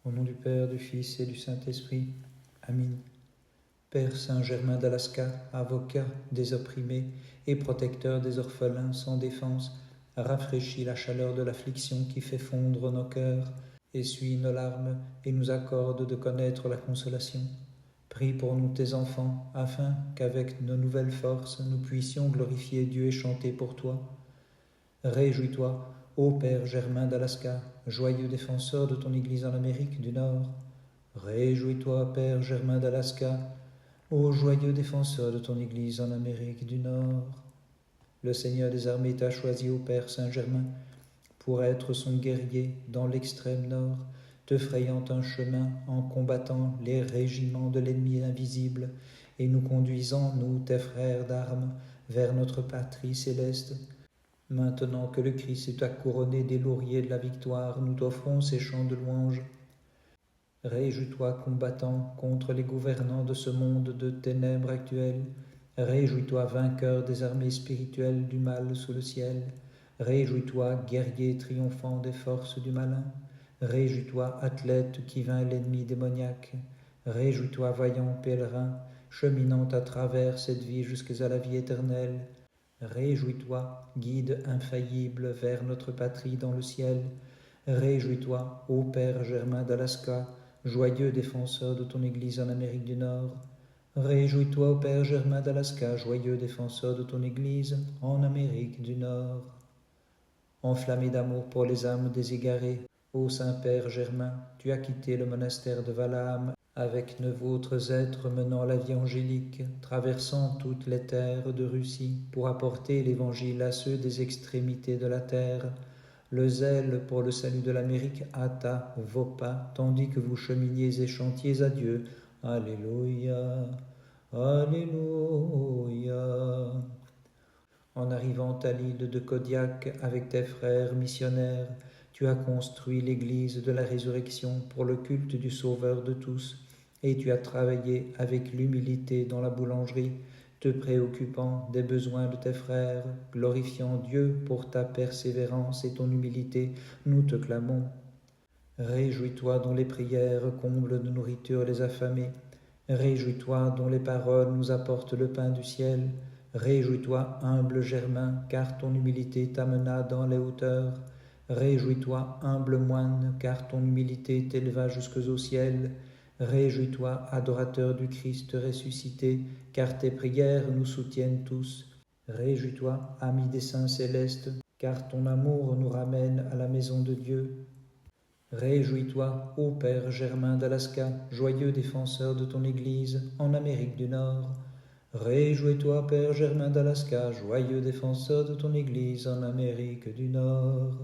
Au nom du Père, du Fils et du Saint-Esprit. Amen. Père Saint-Germain d'Alaska, avocat des opprimés et protecteur des orphelins sans défense, rafraîchis la chaleur de l'affliction qui fait fondre nos cœurs, essuie nos larmes et nous accorde de connaître la consolation. Prie pour nous tes enfants, afin qu'avec nos nouvelles forces, nous puissions glorifier Dieu et chanter pour toi. Réjouis-toi, ô Père Germain d'Alaska, joyeux défenseur de ton Église en Amérique du Nord. Réjouis-toi, Père Germain d'Alaska, ô joyeux défenseur de ton Église en Amérique du Nord. Le Seigneur des armées t'a choisi, ô Père Saint-Germain, pour être son guerrier dans l'extrême nord, te frayant un chemin en combattant les régiments de l'ennemi invisible et nous conduisant, nous, tes frères d'armes, vers notre patrie céleste. Maintenant que le Christ t'a couronné des lauriers de la victoire, nous t'offrons ces chants de louange. Réjouis-toi, combattant contre les gouvernants de ce monde de ténèbres actuelles. Réjouis-toi, vainqueur des armées spirituelles du mal sous le ciel. Réjouis-toi, guerrier triomphant des forces du malin. Réjouis-toi, athlète qui vainc l'ennemi démoniaque. Réjouis-toi, vaillant pèlerin, cheminant à travers cette vie jusqu'à la vie éternelle. Réjouis-toi, guide infaillible vers notre patrie dans le ciel. Réjouis-toi, ô Père Germain d'Alaska, joyeux défenseur de ton Église en Amérique du Nord. Réjouis-toi, ô Père Germain d'Alaska, joyeux défenseur de ton Église en Amérique du Nord. Enflammé d'amour pour les âmes des égarés, ô Saint-Père Germain, tu as quitté le monastère de Valaam avec 9 autres êtres menant la vie angélique, traversant toutes les terres de Russie pour apporter l'Évangile à ceux des extrémités de la terre. Le zèle pour le salut de l'Amérique hâta vos pas, tandis que vous cheminiez et chantiez à Dieu. Alléluia, Alléluia. En arrivant à l'île de Kodiak avec tes frères missionnaires, tu as construit l'église de la résurrection pour le culte du Sauveur de tous, et tu as travaillé avec l'humilité dans la boulangerie, te préoccupant des besoins de tes frères, glorifiant Dieu pour ta persévérance et ton humilité, nous te clamons. Réjouis-toi dont les prières comblent de nourriture les affamés. Réjouis-toi dont les paroles nous apportent le pain du ciel. Réjouis-toi, humble Germain, car ton humilité t'amena dans les hauteurs. Réjouis-toi, humble moine, car ton humilité t'éleva jusqu'au ciel. Réjouis-toi, adorateur du Christ ressuscité, car tes prières nous soutiennent tous. Réjouis-toi, ami des saints célestes, car ton amour nous ramène à la maison de Dieu. Réjouis-toi, ô Père Germain d'Alaska, joyeux défenseur de ton Église en Amérique du Nord. Réjouis-toi, Père Germain d'Alaska, joyeux défenseur de ton Église en Amérique du Nord.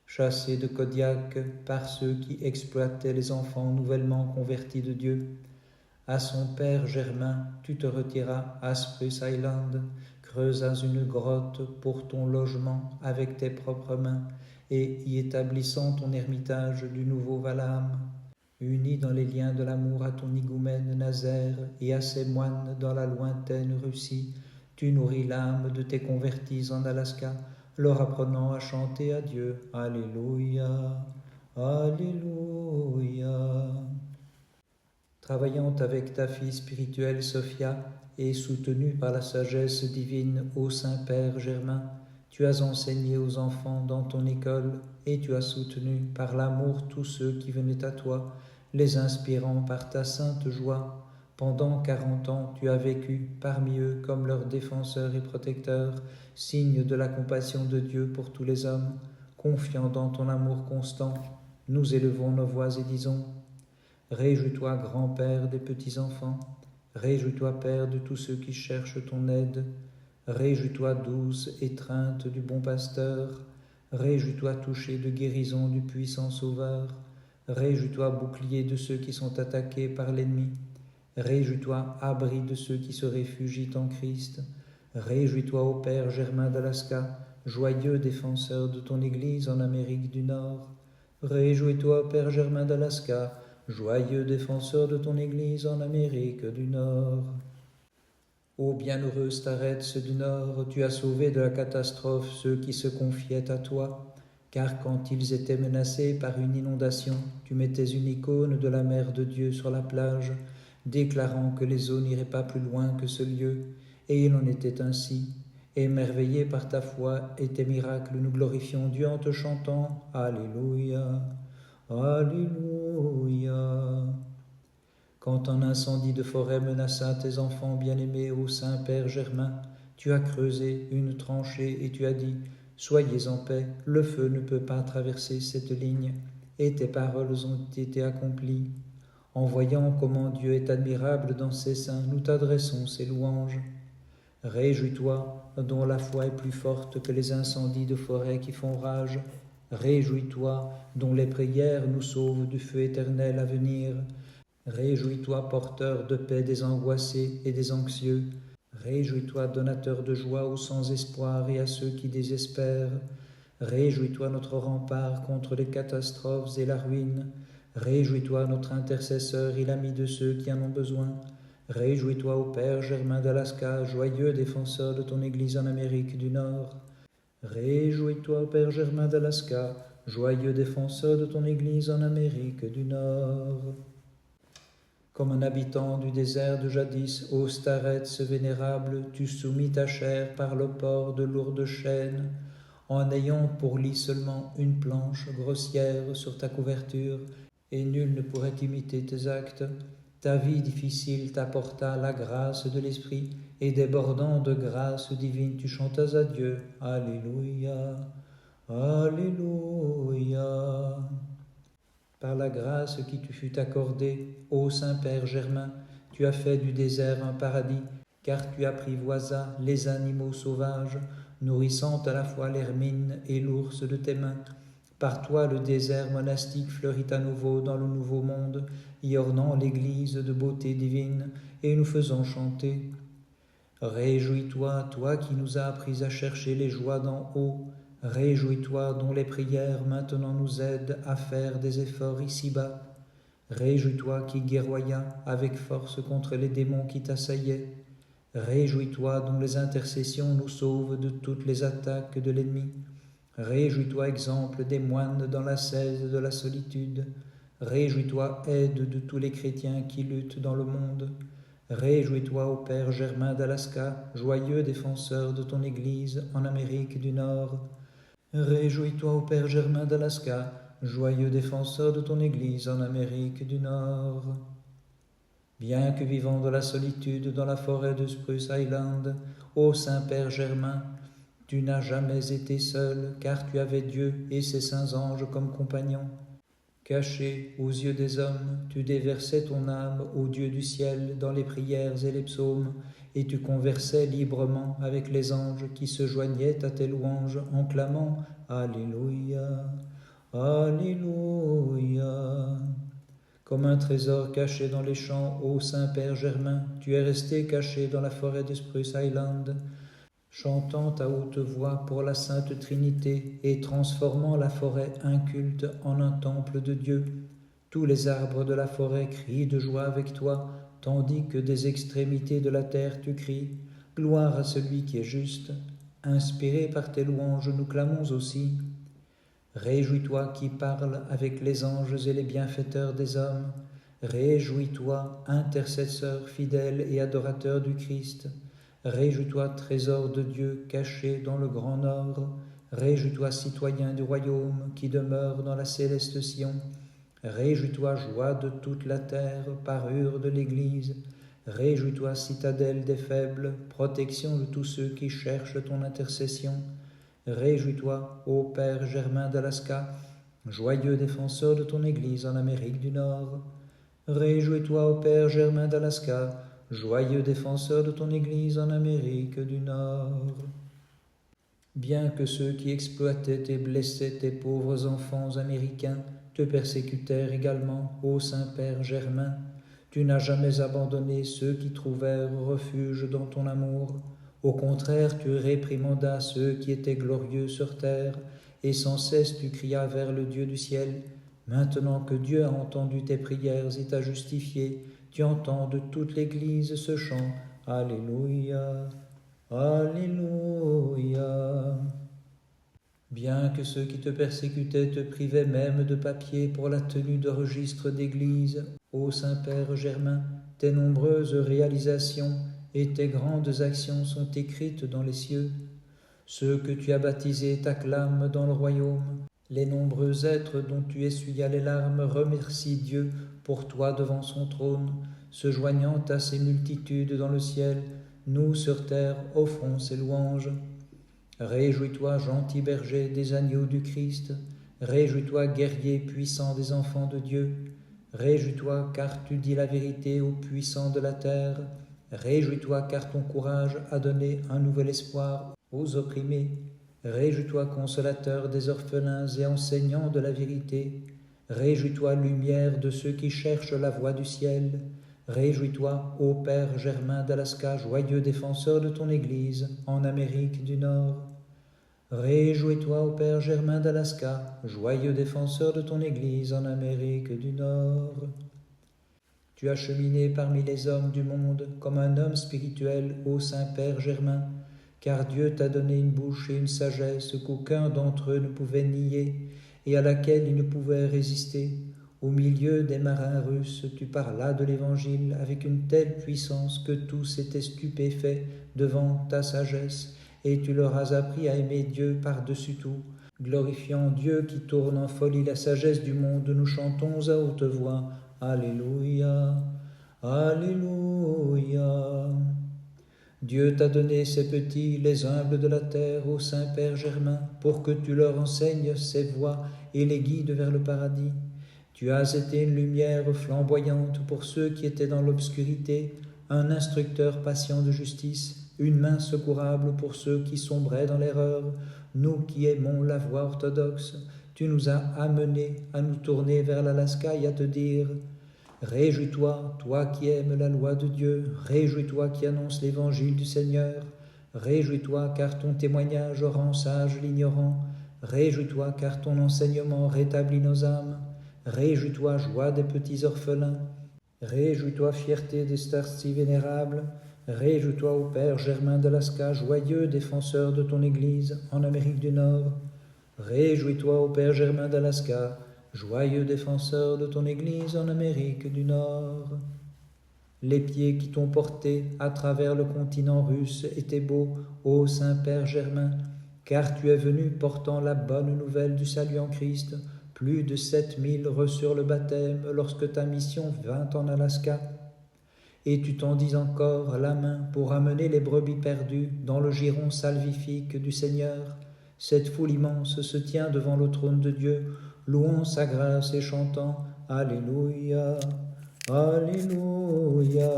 Chassé de Kodiak par ceux qui exploitaient les enfants nouvellement convertis de Dieu, à son père Germain, tu te retiras à Spruce Island, creusas une grotte pour ton logement avec tes propres mains, et y établissant ton ermitage du nouveau Valaam. Uni dans les liens de l'amour à ton higoumène Nazaire et à ses moines dans la lointaine Russie, tu nourris l'âme de tes convertis en Alaska, leur apprenant à chanter à Dieu. Alléluia, Alléluia. Travaillant avec ta fille spirituelle Sophia et soutenue par la sagesse divine ô Saint-Père Germain, tu as enseigné aux enfants dans ton école et tu as soutenu par l'amour tous ceux qui venaient à toi, les inspirant par ta sainte joie. Pendant 40 ans, tu as vécu parmi eux comme leur défenseur et protecteur, signe de la compassion de Dieu pour tous les hommes. Confiant dans ton amour constant, nous élevons nos voix et disons: Réjouis-toi, grand-père des petits-enfants, réjouis-toi, Père de tous ceux qui cherchent ton aide, réjouis-toi, douce étreinte du bon pasteur, réjouis-toi, touché de guérison du puissant Sauveur, réjouis-toi, bouclier de ceux qui sont attaqués par l'ennemi, réjouis-toi, abri de ceux qui se réfugient en Christ, réjouis-toi, ô Père Germain d'Alaska, joyeux défenseur de ton Église en Amérique du Nord, réjouis-toi, Père Germain d'Alaska, joyeux défenseur de ton Église en Amérique du Nord. Ô bienheureux Starets du Nord, tu as sauvé de la catastrophe ceux qui se confiaient à toi. car quand ils étaient menacés par une inondation, tu mettais une icône de la mère de Dieu sur la plage, déclarant que les eaux n'iraient pas plus loin que ce lieu, et il en était ainsi. Émerveillés par ta foi et tes miracles, nous glorifions Dieu en te chantant Alléluia, Alléluia. Quand un incendie de forêt menaça tes enfants bien-aimés, ô Saint-Père Germain, tu as creusé une tranchée et tu as dit « Soyez en paix, le feu ne peut pas traverser cette ligne » et tes paroles ont été accomplies. En voyant comment Dieu est admirable dans ses saints, nous t'adressons ces louanges. Réjouis-toi, dont la foi est plus forte que les incendies de forêt qui font rage. Réjouis-toi, dont les prières nous sauvent du feu éternel à venir. Réjouis-toi, porteur de paix des angoissés et des anxieux. Réjouis-toi, donateur de joie aux sans espoir et à ceux qui désespèrent. Réjouis-toi, notre rempart contre les catastrophes et la ruine. Réjouis-toi, notre intercesseur et l'ami de ceux qui en ont besoin. Réjouis-toi, ô Père Germain d'Alaska, joyeux défenseur de ton Église en Amérique du Nord. Réjouis-toi, ô Père Germain d'Alaska, joyeux défenseur de ton Église en Amérique du Nord. Comme un habitant du désert de jadis, ô Starets vénérable, tu soumis ta chair par le port de lourdes chaînes, en ayant pour lit seulement une planche grossière sur ta couverture, et nul ne pourrait imiter tes actes. Ta vie difficile t'apporta la grâce de l'Esprit, et débordant de grâce divine, tu chantas à Dieu. Alléluia, Alléluia. Par la grâce qui te fut accordée, ô Saint-Père Germain, tu as fait du désert un paradis, car tu apprivoisas les animaux sauvages, nourrissant à la fois l'hermine et l'ours de tes mains. Par toi le désert monastique fleurit à nouveau dans le nouveau monde, y ornant l'Église de beauté divine, et nous faisons chanter. Réjouis-toi, toi qui nous as appris à chercher les joies d'en haut. Réjouis-toi dont les prières maintenant nous aident à faire des efforts ici-bas. Réjouis-toi qui guerroya avec force contre les démons qui t'assaillaient. Réjouis-toi dont les intercessions nous sauvent de toutes les attaques de l'ennemi. Réjouis-toi exemple des moines dans l'ascèse de la solitude. Réjouis-toi aide de tous les chrétiens qui luttent dans le monde. Réjouis-toi, ô Père Germain d'Alaska, joyeux défenseur de ton Église en Amérique du Nord. Réjouis-toi, ô Père Germain d'Alaska, joyeux défenseur de ton Église en Amérique du Nord. Bien que vivant de la solitude dans la forêt de Spruce Island, ô Saint-Père Germain, tu n'as jamais été seul, car tu avais Dieu et ses saints anges comme compagnons. Caché aux yeux des hommes, tu déversais ton âme au Dieu du ciel dans les prières et les psaumes, et tu conversais librement avec les anges qui se joignaient à tes louanges en clamant « Alléluia, Alléluia ». Comme un trésor caché dans les champs, ô Saint-Père Germain, tu es resté caché dans la forêt de Spruce Island, chantant à haute voix pour la Sainte Trinité et transformant la forêt inculte en un temple de Dieu. Tous les arbres de la forêt crient de joie avec toi, tandis que des extrémités de la terre tu cries « Gloire à celui qui est juste ». Inspirés par tes louanges, nous clamons aussi. Réjouis-toi qui parles avec les anges et les bienfaiteurs des hommes. Réjouis-toi, intercesseur fidèle et adorateur du Christ. Réjouis-toi, trésor de Dieu caché dans le grand nord. Réjouis-toi, citoyen du royaume qui demeure dans la céleste Sion. Réjouis-toi, joie de toute la terre, parure de l'Église. Réjouis-toi, citadelle des faibles, protection de tous ceux qui cherchent ton intercession. Réjouis-toi, ô Père Germain d'Alaska, joyeux défenseur de ton Église en Amérique du Nord. Réjouis-toi, ô Père Germain d'Alaska, joyeux défenseur de ton Église en Amérique du Nord. Bien que ceux qui exploitaient et blessaient tes pauvres enfants américains te persécutèrent également, ô Saint-Père Germain, tu n'as jamais abandonné ceux qui trouvèrent refuge dans ton amour. Au contraire, tu réprimandas ceux qui étaient glorieux sur terre, et sans cesse tu crias vers le Dieu du ciel. Maintenant que Dieu a entendu tes prières et t'a justifié, tu entends de toute l'Église ce chant « Alléluia, Alléluia ». Bien que ceux qui te persécutaient te privaient même de papier pour la tenue de registres d'église, ô Saint-Père Germain, tes nombreuses réalisations et tes grandes actions sont écrites dans les cieux. Ceux que tu as baptisés t'acclament dans le royaume. Les nombreux êtres dont tu essuyas les larmes remercient Dieu pour toi devant son trône, se joignant à ces multitudes dans le ciel. Nous, sur terre, offrons ces louanges. Réjouis-toi, gentil berger des agneaux du Christ. Réjouis-toi, guerrier puissant des enfants de Dieu. Réjouis-toi, car tu dis la vérité aux puissants de la terre. Réjouis-toi, car ton courage a donné un nouvel espoir aux opprimés. Réjouis-toi, consolateur des orphelins et enseignant de la vérité. Réjouis-toi, lumière de ceux qui cherchent la voie du ciel. Réjouis-toi, ô Père Germain d'Alaska, joyeux défenseur de ton Église en Amérique du Nord. Réjouis-toi, ô Père Germain d'Alaska, joyeux défenseur de ton Église en Amérique du Nord. Tu as cheminé parmi les hommes du monde comme un homme spirituel, ô Saint-Père Germain, car Dieu t'a donné une bouche et une sagesse qu'aucun d'entre eux ne pouvait nier et à laquelle ils ne pouvaient résister. Au milieu des marins russes, tu parlas de l'Évangile avec une telle puissance que tous étaient stupéfaits devant ta sagesse, et tu leur as appris à aimer Dieu par-dessus tout. Glorifiant Dieu qui tourne en folie la sagesse du monde, nous chantons à haute voix « Alléluia, Alléluia ». Dieu t'a donné ces petits, les humbles de la terre, ô Saint-Père Germain, pour que tu leur enseignes ses voies et les guides vers le paradis. Tu as été une lumière flamboyante pour ceux qui étaient dans l'obscurité, un instructeur patient de justice, une main secourable pour ceux qui sombraient dans l'erreur. Nous qui aimons la voie orthodoxe, tu nous as amenés à nous tourner vers l'Alaska et à te dire « Réjouis-toi, toi qui aimes la loi de Dieu, réjouis-toi qui annonce l'évangile du Seigneur, réjouis-toi car ton témoignage rend sage l'ignorant, réjouis-toi car ton enseignement rétablit nos âmes, réjouis-toi joie des petits orphelins, réjouis-toi fierté des stars si vénérables, réjouis-toi ô Père Germain d'Alaska, joyeux défenseur de ton Église en Amérique du Nord, réjouis-toi ô Père Germain d'Alaska, joyeux défenseur de ton Église en Amérique du Nord. Les pieds qui t'ont porté à travers le continent russe étaient beaux, ô Saint-Père Germain, car tu es venu portant la bonne nouvelle du salut en Christ. Plus de 7000 reçurent le baptême lorsque ta mission vint en Alaska. Et tu tendis encore la main pour amener les brebis perdues dans le giron salvifique du Seigneur. Cette foule immense se tient devant le trône de Dieu, louant sa grâce et chantant « Alléluia, Alléluia ».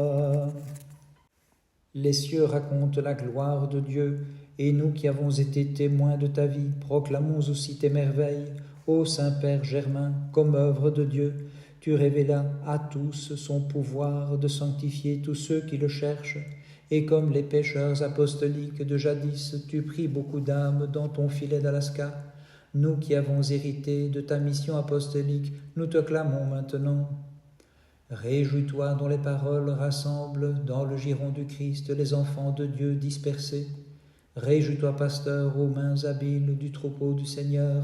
Les cieux racontent la gloire de Dieu, et nous qui avons été témoins de ta vie, proclamons aussi tes merveilles. Ô Saint-Père Germain, comme œuvre de Dieu, tu révélas à tous son pouvoir de sanctifier tous ceux qui le cherchent, et comme les pêcheurs apostoliques de jadis, tu pris beaucoup d'âmes dans ton filet d'Alaska. Nous qui avons hérité de ta mission apostolique, nous te clamons maintenant. Réjouis-toi dont les paroles rassemblent dans le giron du Christ les enfants de Dieu dispersés. Réjouis-toi, pasteur, aux mains habiles du troupeau du Seigneur.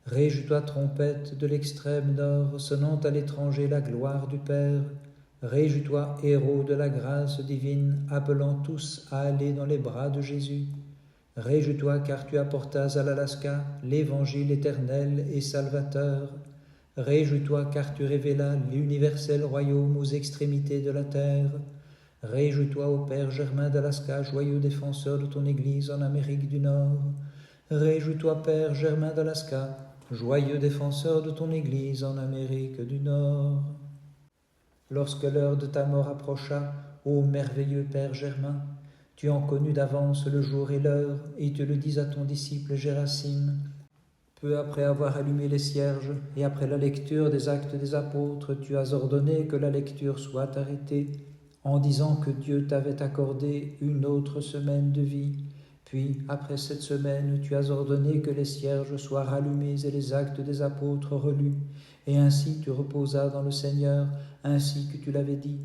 Réjouis-toi, trompette de l'extrême nord, sonnant à l'étranger la gloire du Père. Réjouis-toi, héros de la grâce divine, appelant tous à aller dans les bras de Jésus. Réjouis-toi, car tu apportas à l'Alaska l'évangile éternel et salvateur. Réjouis-toi, car tu révélas l'universel royaume aux extrémités de la terre. Réjouis-toi, ô Père Germain d'Alaska, joyeux défenseur de ton Église en Amérique du Nord. Réjouis-toi, Père Germain d'Alaska, joyeux défenseur de ton Église en Amérique du Nord. Lorsque l'heure de ta mort approcha, ô merveilleux Père Germain, tu en connus d'avance le jour et l'heure, et tu le dis à ton disciple Gérasime. Peu après avoir allumé les cierges, et après la lecture des Actes des Apôtres, tu as ordonné que la lecture soit arrêtée, en disant que Dieu t'avait accordé une autre semaine de vie. Puis, après cette semaine, tu as ordonné que les cierges soient rallumés et les Actes des Apôtres relus, et ainsi tu reposas dans le Seigneur, ainsi que tu l'avais dit.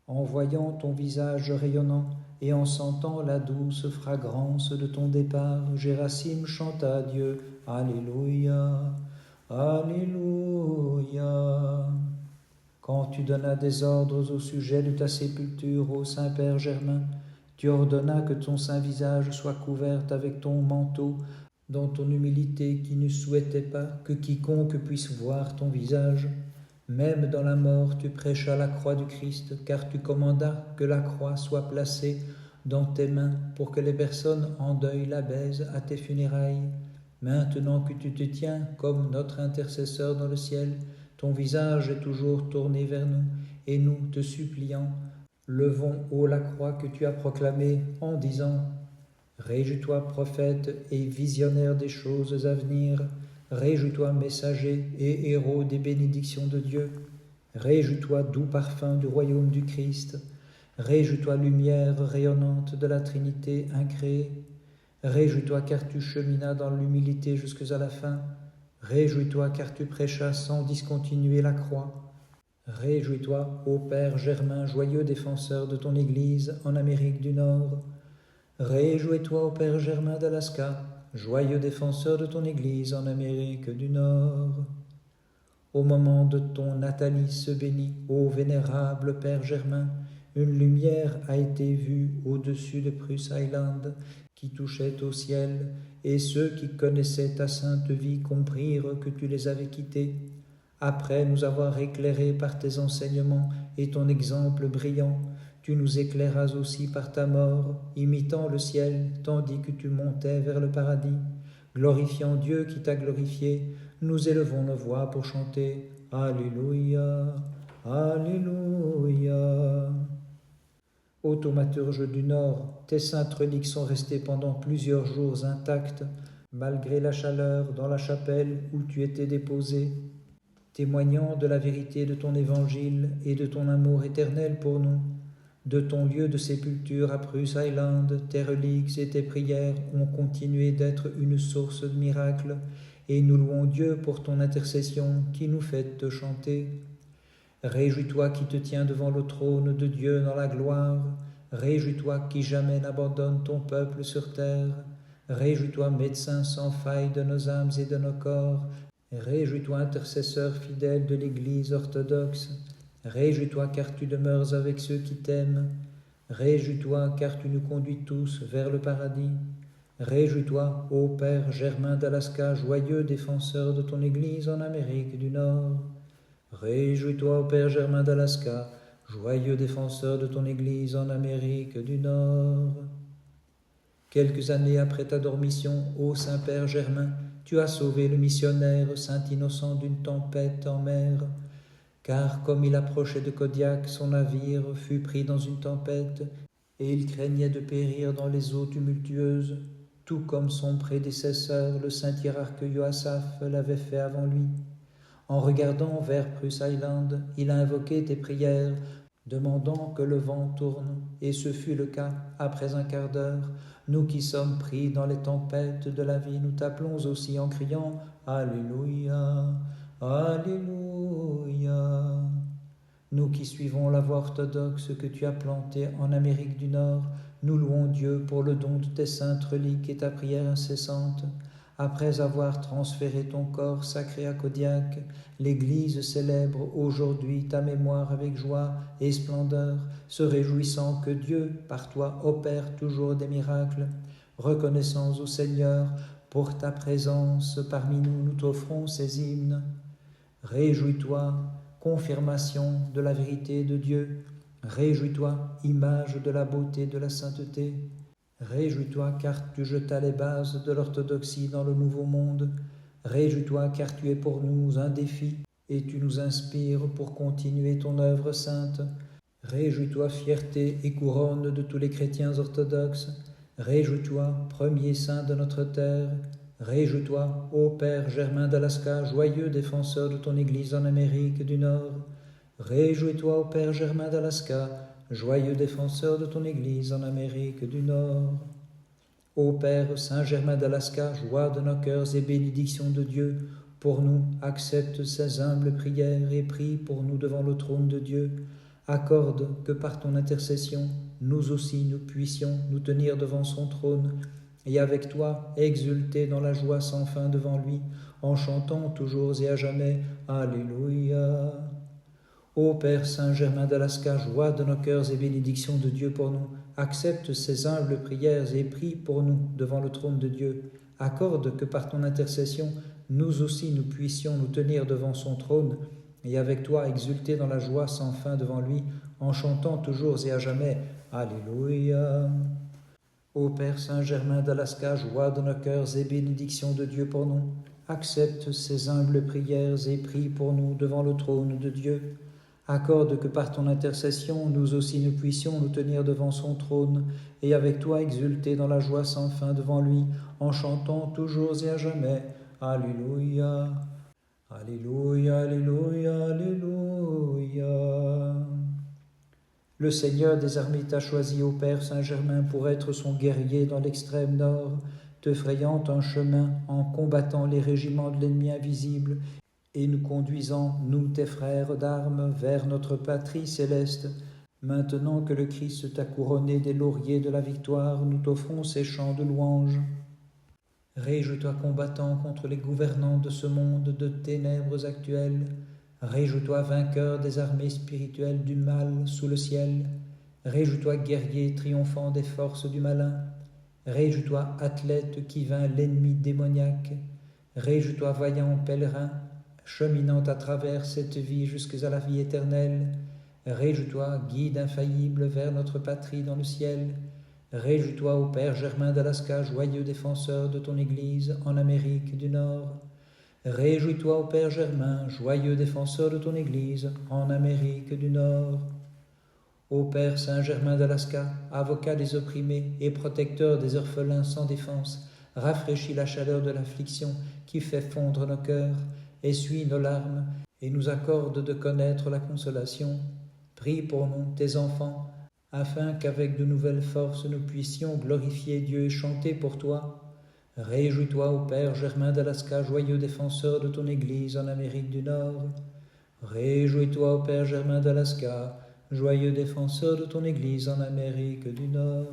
En voyant ton visage rayonnant et en sentant la douce fragrance de ton départ, Gérasime chanta à Dieu, Alléluia, Alléluia. Quand tu donnas des ordres au sujet de ta sépulture au Saint-Père Germain, tu ordonnas que ton saint visage soit couvert avec ton manteau, dans ton humilité qui ne souhaitait pas que quiconque puisse voir ton visage. Même dans la mort, tu prêchas la croix du Christ, car tu commandas que la croix soit placée dans tes mains pour que les personnes en deuil la baisent à tes funérailles. Maintenant que tu te tiens comme notre intercesseur dans le ciel, ton visage est toujours tourné vers nous, et nous, te suppliant, levons haut la croix que tu as proclamée en disant « Réjouis-toi, prophète et visionnaire des choses à venir, réjouis-toi, messager et héros des bénédictions de Dieu, réjouis-toi, doux parfum du royaume du Christ, réjouis-toi, lumière rayonnante de la Trinité incréée, réjouis-toi car tu cheminas dans l'humilité jusqu'à la fin, réjouis-toi car tu prêchas sans discontinuer la croix. Réjouis-toi, ô Père Germain, joyeux défenseur de ton Église en Amérique du Nord. Réjouis-toi, ô Père Germain d'Alaska, joyeux défenseur de ton Église en Amérique du Nord. Au moment de ton natalice béni, ô vénérable Père Germain, une lumière a été vue au-dessus de Prusse Island qui touchait au ciel, et ceux qui connaissaient ta sainte vie comprirent que tu les avais quittés. Après nous avoir éclairés par tes enseignements et ton exemple brillant, tu nous éclairas aussi par ta mort, imitant le ciel, tandis que tu montais vers le paradis. Glorifiant Dieu qui t'a glorifié, nous élevons nos voix pour chanter Alléluia, Alléluia. Ô thaumaturge du Nord, tes saintes reliques sont restées pendant plusieurs jours intactes, malgré la chaleur dans la chapelle où tu étais déposé, témoignant de la vérité de ton évangile et de ton amour éternel pour nous. De ton lieu de sépulture à Prusse Island, tes reliques et tes prières ont continué d'être une source de miracles, et nous louons Dieu pour ton intercession qui nous fait te chanter. Réjouis-toi qui te tiens devant le trône de Dieu dans la gloire, réjouis-toi qui jamais n'abandonne ton peuple sur terre, réjouis-toi médecin sans faille de nos âmes et de nos corps, réjouis-toi intercesseur fidèle de l'Église orthodoxe, réjouis-toi car tu demeures avec ceux qui t'aiment. Réjouis-toi car tu nous conduis tous vers le paradis. Réjouis-toi, ô Père Germain d'Alaska, joyeux défenseur de ton Église en Amérique du Nord. Réjouis-toi, ô Père Germain d'Alaska, joyeux défenseur de ton Église en Amérique du Nord. Quelques années après ta dormition, ô Saint-Père Germain, tu as sauvé le missionnaire Saint Innocent d'une tempête en mer. Car comme il approchait de Kodiak, son navire fut pris dans une tempête, et il craignait de périr dans les eaux tumultueuses, tout comme son prédécesseur, le saint hiérarque Joasaph, l'avait fait avant lui. En regardant vers Prusse Island, il a invoqué tes prières, demandant que le vent tourne, et ce fut le cas après un quart d'heure. Nous qui sommes pris dans les tempêtes de la vie, nous t'appelons aussi en criant « Alléluia, Alléluia ». Nous qui suivons la voie orthodoxe que tu as plantée en Amérique du Nord, nous louons Dieu pour le don de tes saintes reliques et ta prière incessante. Après avoir transféré ton corps sacré à Kodiak, l'Église célèbre aujourd'hui ta mémoire avec joie et splendeur, se réjouissant que Dieu, par toi, opère toujours des miracles. Reconnaissants au Seigneur pour ta présence parmi nous, nous t'offrons ces hymnes. Réjouis-toi, confirmation de la vérité de Dieu. Réjouis-toi, image de la beauté de la sainteté. Réjouis-toi car tu jetas les bases de l'orthodoxie dans le nouveau monde. Réjouis-toi car tu es pour nous un défi et tu nous inspires pour continuer ton œuvre sainte. Réjouis-toi, fierté et couronne de tous les chrétiens orthodoxes. Réjouis-toi, premier saint de notre terre. Réjouis-toi, ô Père Germain d'Alaska, joyeux défenseur de ton Église en Amérique du Nord. Réjouis-toi, ô Père Germain d'Alaska, joyeux défenseur de ton Église en Amérique du Nord. Ô Père Saint Germain d'Alaska, joie de nos cœurs et bénédiction de Dieu, pour nous, accepte ces humbles prières et prie pour nous devant le trône de Dieu. Accorde que par ton intercession, nous aussi nous puissions nous tenir devant son trône, et avec toi exulter dans la joie sans fin devant lui, en chantant toujours et à jamais Alléluia. Ô Père Saint-Germain d'Alaska, joie de nos cœurs et bénédiction de Dieu pour nous, accepte ces humbles prières et prie pour nous devant le trône de Dieu. Accorde que par ton intercession, nous aussi nous puissions nous tenir devant son trône, et avec toi exulter dans la joie sans fin devant lui, en chantant toujours et à jamais Alléluia. Ô Père Saint-Germain d'Alaska, joie de nos cœurs et bénédiction de Dieu pour nous, accepte ces humbles prières et prie pour nous devant le trône de Dieu. Accorde que par ton intercession, nous aussi nous puissions nous tenir devant son trône, et avec toi exulter dans la joie sans fin devant lui, en chantant toujours et à jamais Alléluia. Alléluia, Alléluia, Alléluia. Le Seigneur des armées t'a choisi, ô Père Saint-Germain, pour être son guerrier dans l'extrême nord, te frayant un chemin en combattant les régiments de l'ennemi invisible, et nous conduisant, nous tes frères d'armes, vers notre patrie céleste. Maintenant que le Christ t'a couronné des lauriers de la victoire, nous t'offrons ces chants de louange. Réjouis-toi combattant contre les gouvernants de ce monde de ténèbres actuelles. Réjouis-toi vainqueur des armées spirituelles du mal sous le ciel. Réjouis-toi guerrier triomphant des forces du malin. Réjouis-toi athlète qui vainc l'ennemi démoniaque. Réjouis-toi vaillant pèlerin, cheminant à travers cette vie jusqu'à la vie éternelle. Réjouis-toi, guide infaillible vers notre patrie dans le ciel. Réjouis-toi, ô Père Germain d'Alaska, joyeux défenseur de ton Église en Amérique du Nord. Réjouis-toi, ô Père Germain, joyeux défenseur de ton Église en Amérique du Nord. Ô Père Saint-Germain d'Alaska, avocat des opprimés et protecteur des orphelins sans défense, rafraîchis la chaleur de l'affliction qui fait fondre nos cœurs, essuie nos larmes et nous accorde de connaître la consolation. Prie pour nous, tes enfants, afin qu'avec de nouvelles forces nous puissions glorifier Dieu et chanter pour toi. Réjouis-toi, ô Père Germain d'Alaska, joyeux défenseur de ton Église en Amérique du Nord. Réjouis-toi, ô Père Germain d'Alaska, joyeux défenseur de ton Église en Amérique du Nord.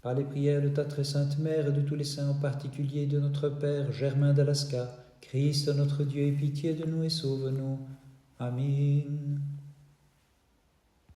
Par les prières de ta très sainte Mère et de tous les saints, en particulier de notre Père Germain d'Alaska, Christ notre Dieu, aie pitié de nous et sauve-nous. Amen.